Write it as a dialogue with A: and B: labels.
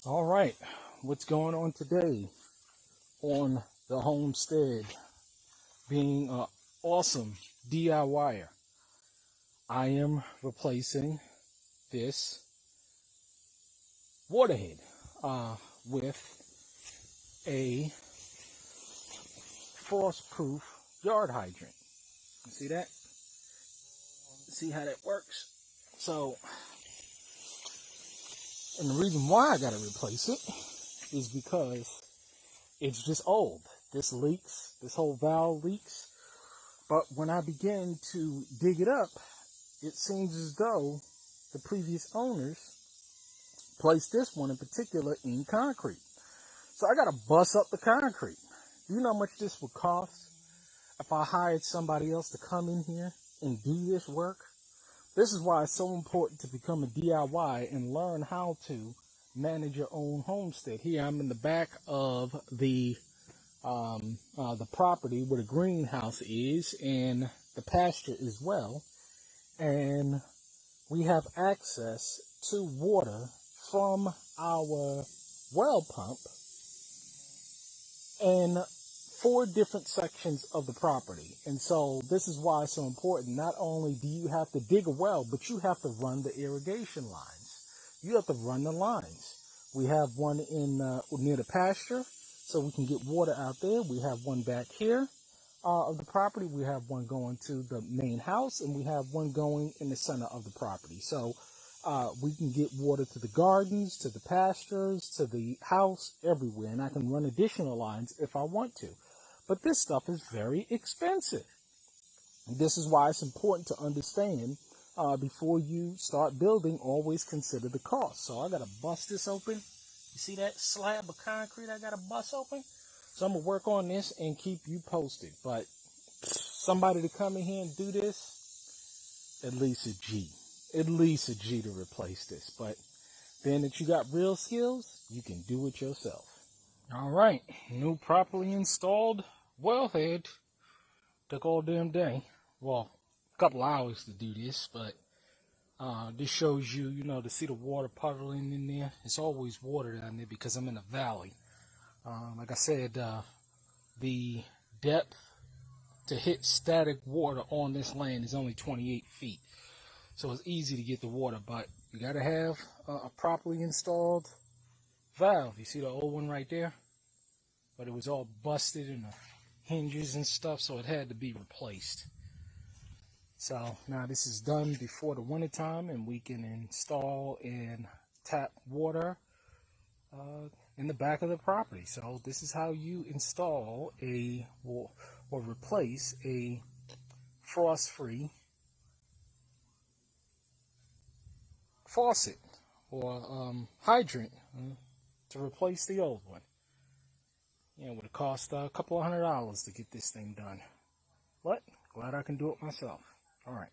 A: All right, what's going on today on the Homestead? Being an awesome DIYer, I am replacing this waterhead with a frost-proof yard hydrant. You see that? See how that works? So, and the reason why I gotta replace it is because it's just old. This leaks, this whole valve leaks. But when I begin to dig it up, it seems as though the previous owners placed this one in particular in concrete. So I gotta bust up the concrete. Do you know how much this would cost if I hired somebody else to come in here and do this work? This is why it's so important to become a DIY and learn how to manage your own homestead. Here I'm in the back of the property where the greenhouse is and the pasture as well. And we have access to water from our well pump in 4 different sections of the property. And so this is why it's so important. Not only do you have to dig a well, but you have to run the irrigation lines. You have to run the lines. We have one in near the pasture, so we can get water out there. We have one back here of the property. We have one going to the main house, and we have one going in the center of the property. So we can get water to the gardens, to the pastures, to the house, everywhere. And I can run additional lines if I want to. But this stuff is very expensive. This is why it's important to understand before you start building, always consider the cost. So I got to bust this open. You see that slab of concrete I got to bust open? So I'm going to work on this and keep you posted. But somebody to come in here and do this, at least a G. At least a G to replace this. But being that you got real skills, you can do it yourself. All right, new properly installed wellhead. Took all damn day. Well, a couple hours to do this, but this shows you, to see the water puddling in there. It's always water down there because I'm in a valley. Like I said, the depth to hit static water on this land is only 28 feet. So it's easy to get the water, but you got to have a properly installed valve. You see the old one right there? But it was all busted in the hinges and stuff, so it had to be replaced. So now this is done before the winter time, and we can install and tap water in the back of the property. So this is how you install or replace a frost-free faucet or hydrant to replace the old one. It would have cost a couple of $100 to get this thing done. But glad I can do it myself. All right.